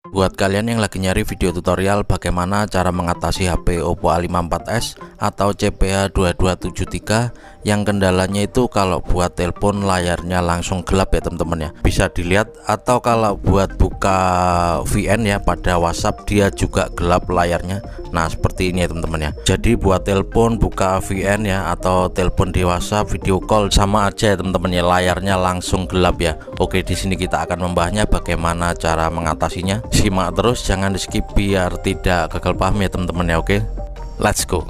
Buat kalian yang lagi nyari video tutorial bagaimana cara mengatasi HP Oppo A54s atau CPH2273 yang kendalanya itu kalau buat telepon layarnya langsung gelap ya teman-teman ya, bisa dilihat, atau kalau buat buka VN ya pada WhatsApp dia juga gelap layarnya. Nah seperti ini ya teman-teman ya. Jadi buat telepon buka VN ya atau telepon di WhatsApp video call sama aja ya teman-teman ya, layarnya langsung gelap ya. Oke, di sini kita akan membahasnya bagaimana cara mengatasinya. Simak terus, jangan di skip biar tidak gagal paham ya teman-teman ya. Oke, let's go.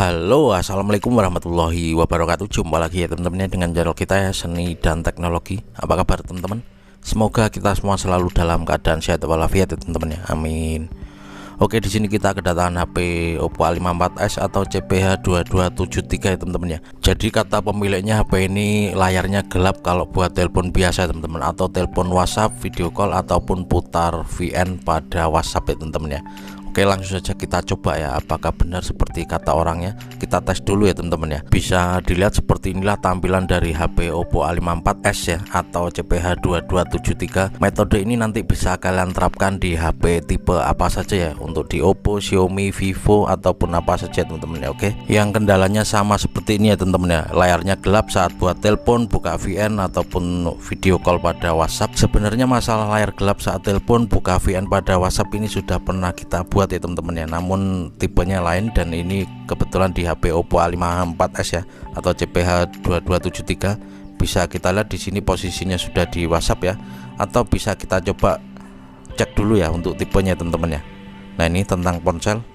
Halo, assalamualaikum warahmatullahi wabarakatuh. Jumpa lagi ya teman-teman dengan channel kita ya, Seni dan Teknologi. Apa kabar teman-teman? Semoga kita semua selalu dalam keadaan sehat walafiat ya teman-teman ya. Amin. Oke, di sini kita kedatangan HP Oppo A54s atau CPH2273 ya teman-teman ya. Jadi kata pemiliknya HP ini layarnya gelap kalau buat telepon biasa teman-teman, atau telepon WhatsApp, video call ataupun putar VN pada WhatsApp ya teman-teman ya. Oke, langsung saja kita coba ya apakah benar seperti kata orangnya. Kita tes dulu ya teman-teman ya. Bisa dilihat seperti inilah tampilan dari HP Oppo A54s ya atau CPH2273. Metode ini nanti bisa kalian terapkan di HP tipe apa saja ya, untuk di Oppo, Xiaomi, Vivo ataupun apa saja teman-teman ya. Oke, yang kendalanya sama seperti ini ya teman-teman ya. Layarnya gelap saat buat telepon, buka VN ataupun video call pada WhatsApp. Sebenarnya masalah layar gelap saat telepon, buka VN pada WhatsApp ini sudah pernah kita buat ya teman-teman ya, namun tipenya lain, dan ini kebetulan di HP Oppo A54s ya atau CPH2273. Bisa kita lihat di sini posisinya sudah di WhatsApp ya, atau bisa kita coba cek dulu ya untuk tipenya teman-teman ya. Nah ini tentang ponsel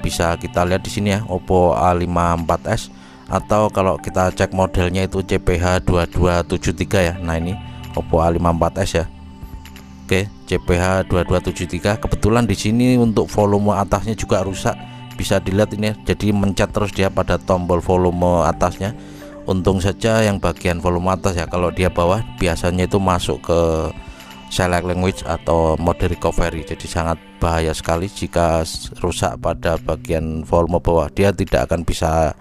bisa kita lihat di sini ya, Oppo A54s, atau kalau kita cek modelnya itu CPH2273 ya. Nah ini Oppo A54s ya. Oke, CPH2273. Kebetulan di sini untuk volume atasnya juga rusak. Bisa dilihat ini, jadi mencet terus dia pada tombol volume atasnya. Untung saja yang bagian volume atas ya, kalau dia bawah biasanya itu masuk ke select language atau mode recovery. Jadi sangat bahaya sekali jika rusak pada bagian volume bawah, dia tidak akan bisa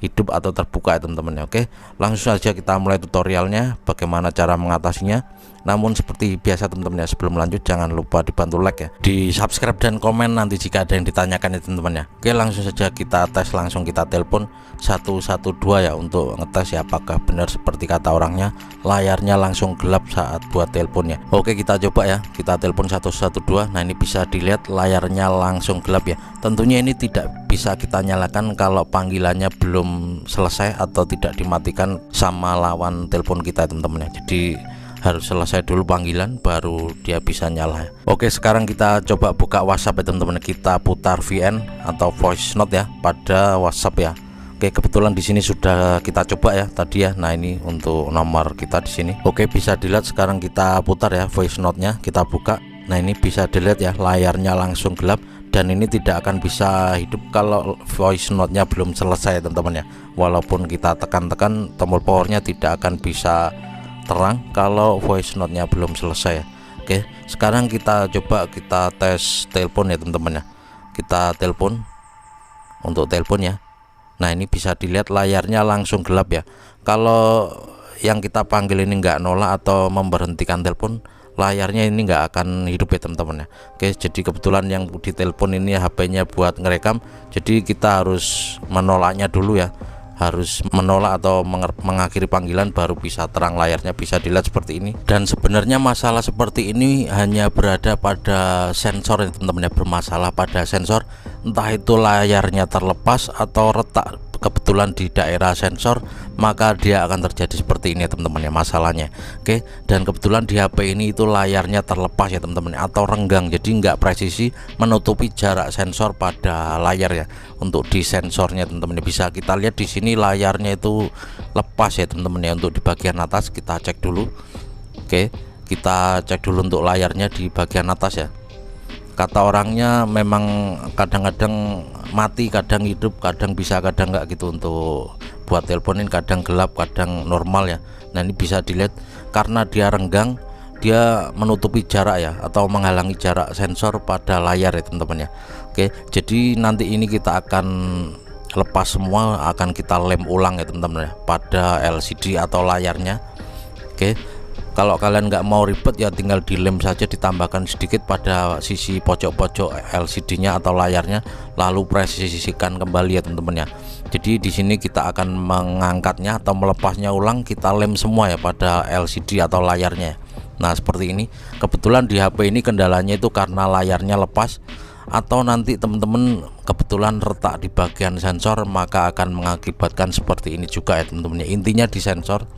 hidup atau terbuka ya teman-teman ya. Oke, langsung saja kita mulai tutorialnya bagaimana cara mengatasinya. Namun seperti biasa teman-teman ya, sebelum lanjut jangan lupa dibantu like ya, di subscribe dan komen nanti jika ada yang ditanyakan ya teman-teman ya. Oke, langsung saja kita tes, langsung kita telepon 112 ya untuk ngetes ya apakah benar seperti kata orangnya layarnya langsung gelap saat buat teleponnya. Oke, kita coba ya, kita telepon 112. Nah ini bisa dilihat layarnya langsung gelap ya. Tentunya ini tidak bisa kita nyalakan kalau panggilannya belum selesai atau tidak dimatikan sama lawan telepon kita teman-teman ya. Jadi harus selesai dulu panggilan baru dia bisa nyala. Oke, sekarang kita coba buka WhatsApp ya teman-teman. Kita putar VN atau voice note ya pada WhatsApp ya. Oke, kebetulan di sini sudah kita coba ya tadi ya. Nah ini untuk nomor kita di sini. Oke, bisa dilihat sekarang kita putar ya voice note-nya, kita buka. Nah ini bisa dilihat ya layarnya langsung gelap, dan ini tidak akan bisa hidup kalau voice note-nya belum selesai teman-teman ya. Walaupun kita tekan-tekan tombol powernya tidak akan bisa terang kalau voice note-nya belum selesai ya. Oke, sekarang kita coba kita tes telepon ya teman-teman ya. Kita telepon untuk telepon ya. Nah ini bisa dilihat layarnya langsung gelap ya. Kalau yang kita panggil ini nggak nolak atau memberhentikan telepon, layarnya ini nggak akan hidup ya teman-teman ya. Oke, jadi kebetulan yang di telepon ini HP-nya buat ngerekam, jadi kita harus menolaknya dulu ya, harus menolak atau mengakhiri panggilan baru bisa terang layarnya, bisa dilihat seperti ini. Dan sebenarnya masalah seperti ini hanya berada pada sensor ya teman-teman ya, bermasalah pada sensor, entah itu layarnya terlepas atau retak kebetulan di daerah sensor, maka dia akan terjadi seperti ini ya teman-teman ya masalahnya. Oke, dan kebetulan di HP ini itu layarnya terlepas ya teman-teman atau renggang, jadi nggak presisi menutupi jarak sensor pada layar ya. Untuk di sensornya teman-teman bisa kita lihat di sini layarnya itu lepas ya teman-teman ya. Untuk di bagian atas kita cek dulu. Oke, kita cek dulu untuk layarnya di bagian atas ya. Kata orangnya memang kadang-kadang mati, kadang hidup, kadang bisa kadang enggak gitu untuk buat teleponin, kadang gelap kadang normal ya. Nah ini bisa dilihat karena dia renggang, dia menutupi jarak ya, atau menghalangi jarak sensor pada layar ya teman-teman ya. Oke, jadi nanti ini kita akan lepas semua, akan kita lem ulang ya teman-teman ya pada LCD atau layarnya. Oke, kalau kalian nggak mau ribet ya tinggal dilem saja, ditambahkan sedikit pada sisi pojok-pojok LCD-nya atau layarnya, lalu presisikan kembali ya teman-teman ya. Jadi di sini kita akan mengangkatnya atau melepasnya ulang, kita lem semua ya pada LCD atau layarnya. Nah seperti ini. Kebetulan di HP ini kendalanya itu karena layarnya lepas, atau nanti teman-teman kebetulan retak di bagian sensor, maka akan mengakibatkan seperti ini juga ya teman-teman. Intinya di sensor,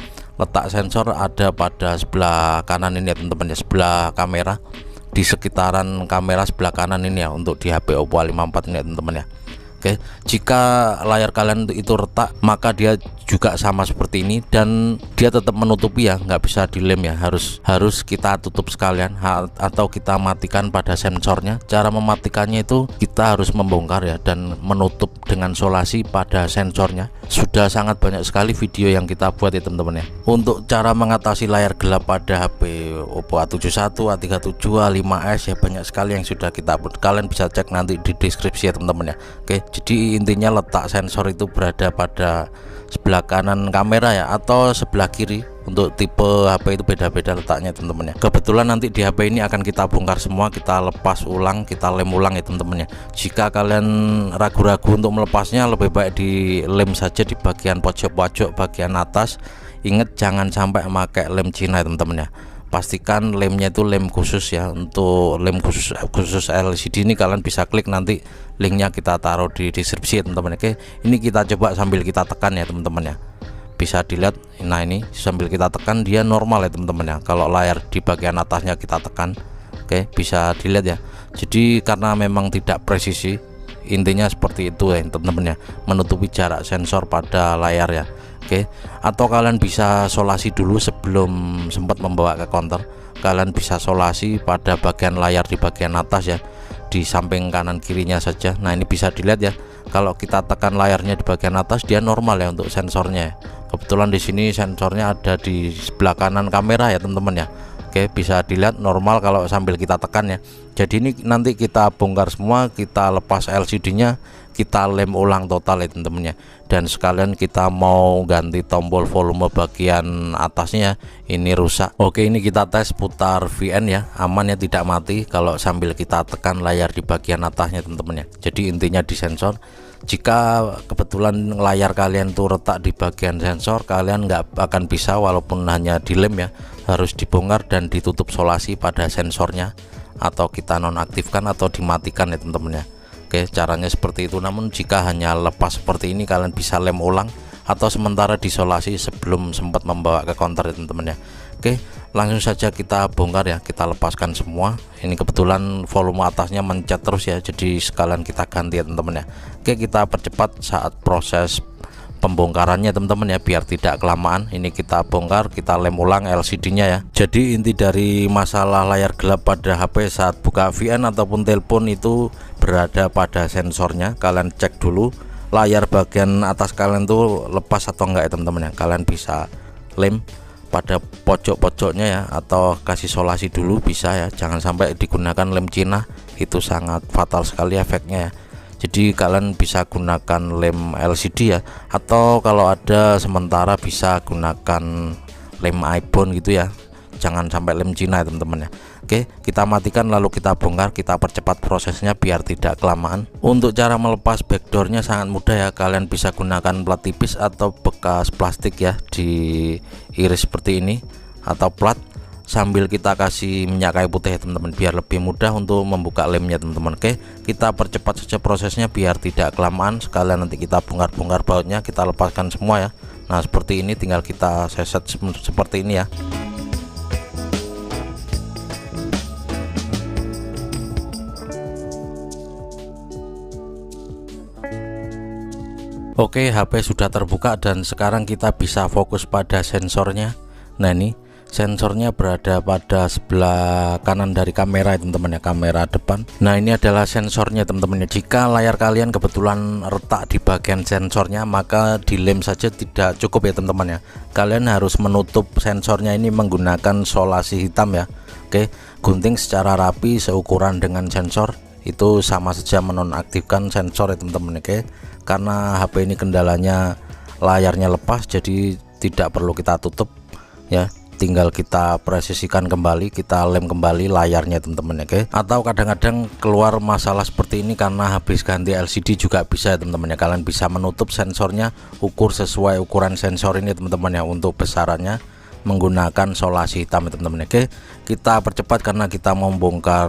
letak sensor ada pada sebelah kanan ini ya teman-teman ya, sebelah kamera, di sekitaran kamera sebelah kanan ini ya, untuk di HP Oppo A54 ini ya teman-teman ya. Oke, jika layar kalian itu retak, maka dia juga sama seperti ini, dan dia tetap menutupi ya, nggak bisa dilem ya, harus kita tutup sekalian atau kita matikan pada sensornya. Cara mematikannya itu kita harus membongkar ya dan menutup dengan solasi pada sensornya. Sudah sangat banyak sekali video yang kita buat ya teman-teman ya, untuk cara mengatasi layar gelap pada HP Oppo A71, A37, A5s ya, banyak sekali yang sudah kita buat. Kalian bisa cek nanti di deskripsi ya teman-teman ya. Oke, jadi intinya letak sensor itu berada pada sebelah kanan kamera ya, atau sebelah kiri. Untuk tipe HP itu beda-beda letaknya teman-teman ya. Kebetulan nanti di HP ini akan kita bongkar semua, kita lepas ulang, kita lem ulang ya teman-teman ya. Jika kalian ragu-ragu untuk melepasnya, lebih baik dilem saja di bagian pojok-pojok bagian atas. Ingat jangan sampai pakai lem Cina ya teman-teman ya. Pastikan lemnya itu lem khusus ya. Untuk lem khusus LCD ini kalian bisa klik, nanti linknya kita taruh di deskripsi ya teman-teman. Oke, ini kita coba sambil kita tekan ya teman-teman ya, bisa dilihat. Nah ini sambil kita tekan dia normal ya teman-teman ya, kalau layar di bagian atasnya kita tekan. Oke, bisa dilihat ya. Jadi karena memang tidak presisi, intinya seperti itu ya teman-teman ya, menutupi jarak sensor pada layar ya. Oke, atau kalian bisa solasi dulu sebelum sempat membawa ke counter. Kalian bisa solasi pada bagian layar di bagian atas ya, di samping kanan kirinya saja. Nah ini bisa dilihat ya, kalau kita tekan layarnya di bagian atas dia normal ya untuk sensornya ya. Kebetulan di sini sensornya ada di sebelah kanan kamera ya teman-teman ya. Oke, bisa dilihat normal kalau sambil kita tekan ya. Jadi ini nanti kita bongkar semua, kita lepas LCD-nya, kita lem ulang total ya teman-teman ya. Dan sekalian kita mau ganti tombol volume bagian atasnya, ini rusak. Oke, ini kita tes putar VN ya, aman ya, tidak mati kalau sambil kita tekan layar di bagian atasnya teman-teman ya. Jadi intinya di sensor, jika kebetulan layar kalian tuh retak di bagian sensor, kalian nggak akan bisa, walaupun hanya dilem ya, harus dibongkar dan ditutup solasi pada sensornya, atau kita nonaktifkan atau dimatikan ya teman-teman ya. Oke, caranya seperti itu. Namun jika hanya lepas seperti ini, kalian bisa lem ulang atau sementara disolasi sebelum sempat membawa ke counter ya teman-teman ya. Oke, langsung saja kita bongkar ya, kita lepaskan semua. Ini kebetulan volume atasnya mencet terus ya, jadi sekalian kita ganti ya teman-teman ya. Oke, kita percepat saat proses pembongkarannya teman-teman ya, biar tidak kelamaan. Ini kita bongkar, kita lem ulang LCD-nya ya. Jadi inti dari masalah layar gelap pada HP saat buka VN ataupun telepon itu berada pada sensornya. Kalian cek dulu layar bagian atas kalian tuh lepas atau enggak ya teman-teman ya. Kalian bisa lem pada pojok-pojoknya ya, atau kasih solasi dulu bisa ya. Jangan sampai digunakan lem Cina, itu sangat fatal sekali efeknya ya. Jadi kalian bisa gunakan lem LCD ya, atau kalau ada sementara bisa gunakan lem iPhone gitu ya. Jangan sampai lem Cina ya teman-teman ya. Oke, kita matikan lalu kita bongkar, kita percepat prosesnya biar tidak kelamaan. Untuk cara melepas backdoornya sangat mudah ya, kalian bisa gunakan plat tipis atau bekas plastik ya, diiris seperti ini atau plat, sambil kita kasih minyak kayu putih ya teman-teman, biar lebih mudah untuk membuka lemnya teman-teman. Oke, kita percepat saja prosesnya biar tidak kelamaan. Sekalian nanti kita bongkar-bongkar bautnya, kita lepaskan semua ya. Nah seperti ini, tinggal kita seset seperti ini ya. Oke, HP sudah terbuka dan sekarang kita bisa fokus pada sensornya. Nah ini sensornya berada pada sebelah kanan dari kamera ya teman-teman ya, kamera depan. Nah ini adalah sensornya teman-teman ya. Jika layar kalian kebetulan retak di bagian sensornya, maka dilem saja tidak cukup ya teman-teman ya. Kalian harus menutup sensornya ini menggunakan solasi hitam ya. Oke, gunting secara rapi seukuran dengan sensor, itu sama saja menonaktifkan sensor ya teman-teman. Oke, karena HP ini kendalanya layarnya lepas, jadi tidak perlu kita tutup ya, tinggal kita presisikan kembali, kita lem kembali layarnya teman-teman. Oke, atau kadang-kadang keluar masalah seperti ini karena habis ganti LCD juga bisa ya teman-teman ya. Kalian bisa menutup sensornya, ukur sesuai ukuran sensor ini teman-teman ya, untuk besarannya menggunakan solasi hitam ya teman-teman. Oke, kita percepat karena kita membongkar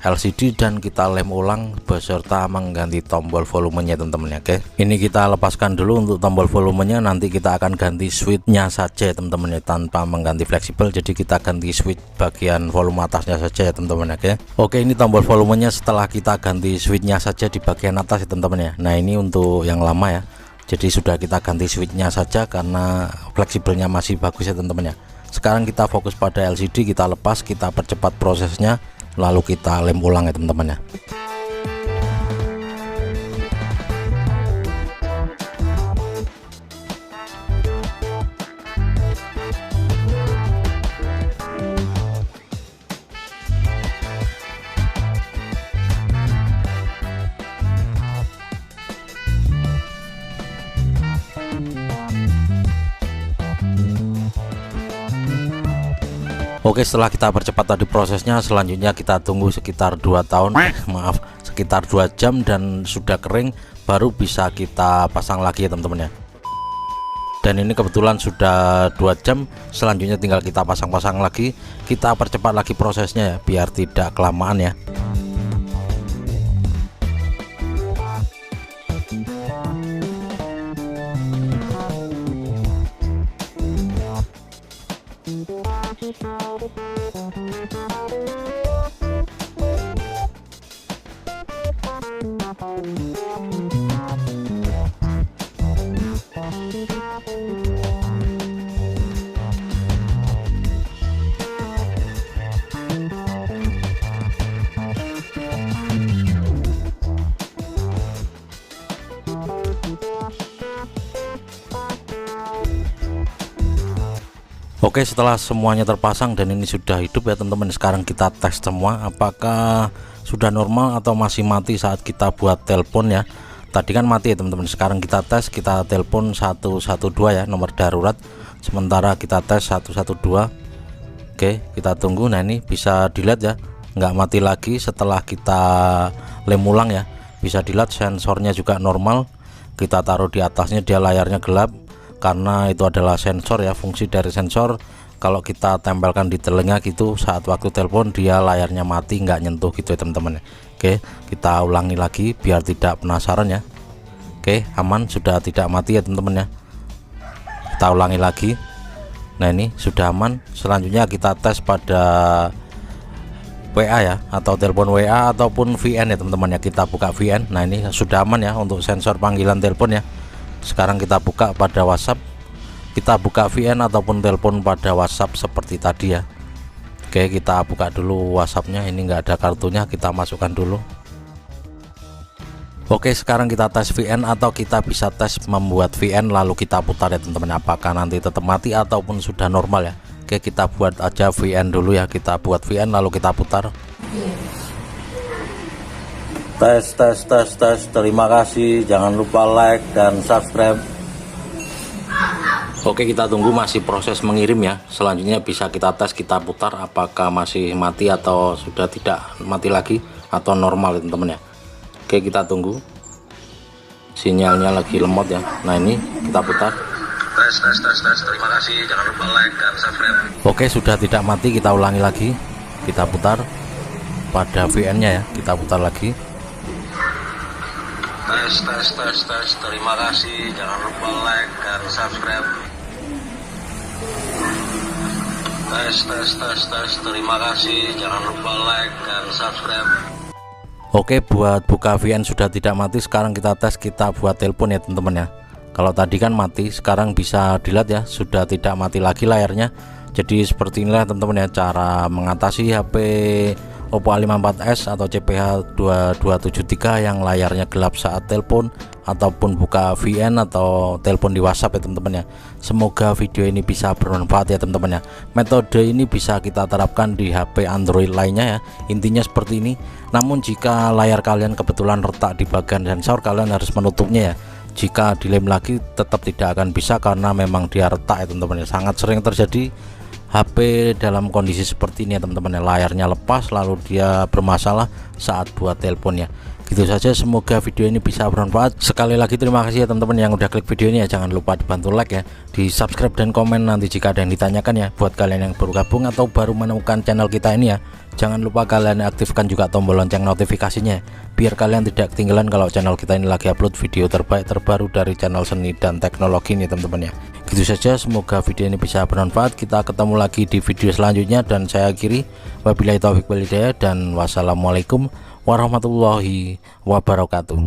LCD dan kita lem ulang beserta mengganti tombol volumenya teman-teman. Oke, ini kita lepaskan dulu untuk tombol volumenya, nanti kita akan ganti switchnya saja teman-teman ya, tanpa mengganti fleksibel. Jadi kita ganti switch bagian volume atasnya saja ya teman-teman. Oke, ini tombol volumenya setelah kita ganti switchnya saja di bagian atas ya teman-teman ya. Nah ini untuk yang lama ya, jadi sudah kita ganti switchnya saja karena fleksibelnya masih bagus ya teman-teman ya. Sekarang kita fokus pada LCD, kita lepas, kita percepat prosesnya, lalu kita lem ulang ya teman-teman ya. Oke, setelah kita percepat tadi prosesnya, selanjutnya kita tunggu sekitar 2 tahun, maaf, sekitar 2 jam dan sudah kering, baru bisa kita pasang lagi ya teman-teman ya. Dan ini kebetulan sudah 2 jam, selanjutnya tinggal kita pasang-pasang lagi, kita percepat lagi prosesnya ya, biar tidak kelamaan ya. Oke, setelah semuanya terpasang dan ini sudah hidup ya teman-teman, sekarang kita tes semua apakah sudah normal atau masih mati saat kita buat telepon ya. Tadi kan mati ya teman-teman, sekarang kita tes, kita telepon 112 ya, nomor darurat, sementara kita tes 112. Oke, kita tunggu. Nah ini bisa dilihat ya, nggak mati lagi setelah kita lem ulang ya, bisa dilihat sensornya juga normal. Kita taruh di atasnya, dia layarnya gelap karena itu adalah sensor ya, fungsi dari sensor. Kalau kita tempelkan di telinga gitu saat waktu telepon, dia layarnya mati, nggak nyentuh gitu ya teman-teman. Oke, kita ulangi lagi biar tidak penasaran ya. Oke, aman, sudah tidak mati ya teman-teman ya. Kita ulangi lagi. Nah ini sudah aman. Selanjutnya kita tes pada WA ya, atau telepon WA ataupun VN ya teman-teman ya. Kita buka VN. Nah ini sudah aman ya untuk sensor panggilan telepon ya. Sekarang kita buka pada WhatsApp, kita buka VN ataupun telepon pada WhatsApp seperti tadi ya. Oke, kita buka dulu WhatsAppnya, ini enggak ada kartunya, kita masukkan dulu. Oke, sekarang kita tes VN atau kita bisa tes membuat VN lalu kita putar ya teman-teman, apakah nanti tetap mati ataupun sudah normal ya. Oke, kita buat aja VN dulu ya, kita buat VN lalu kita putar. Tes, terima kasih, jangan lupa like dan subscribe. Oke, kita tunggu, masih proses mengirim ya. Selanjutnya bisa kita tes, kita putar apakah masih mati atau sudah tidak mati lagi atau normal teman-teman ya. Oke, kita tunggu, sinyalnya lagi lemot ya. Nah ini kita putar. Tes, terima kasih, jangan lupa like dan subscribe. Oke, sudah tidak mati, kita ulangi lagi, kita putar pada VN nya ya, kita putar lagi. Tes, terima kasih, jangan lupa like dan subscribe. Tes, terima kasih, jangan lupa like dan subscribe. Oke, buat buka VN sudah tidak mati. Sekarang kita tes, kita buat telepon ya teman-teman ya. Kalau tadi kan mati, sekarang bisa dilihat ya, sudah tidak mati lagi layarnya. Jadi seperti inilah teman-teman ya cara mengatasi HP Oppo A54s atau CPH 2273 yang layarnya gelap saat telepon ataupun buka VN atau telepon di WhatsApp ya teman-teman ya. Semoga video ini bisa bermanfaat ya teman-teman ya. Metode ini bisa kita terapkan di HP Android lainnya ya. Intinya seperti ini. Namun jika layar kalian kebetulan retak di bagian sensor, kalian harus menutupnya ya. Jika dilem lagi tetap tidak akan bisa karena memang dia retak ya teman-teman ya. Sangat sering terjadi HP dalam kondisi seperti ini ya teman-teman ya, layarnya lepas lalu dia bermasalah saat buat teleponnya. Gitu saja, semoga video ini bisa bermanfaat. Sekali lagi terima kasih ya teman-teman yang udah klik video ini ya. Jangan lupa dibantu like ya, di subscribe dan komen nanti jika ada yang ditanyakan ya. Buat kalian yang baru gabung atau baru menemukan channel kita ini ya, jangan lupa kalian aktifkan juga tombol lonceng notifikasinya biar kalian tidak ketinggalan kalau channel kita ini lagi upload video terbaik terbaru dari channel seni dan teknologi ini teman-teman ya. Gitu saja, semoga video ini bisa bermanfaat. Kita ketemu lagi di video selanjutnya dan saya akhiri wabillahi taufik wal hidayah dan wassalamualaikum warahmatullahi wabarakatuh.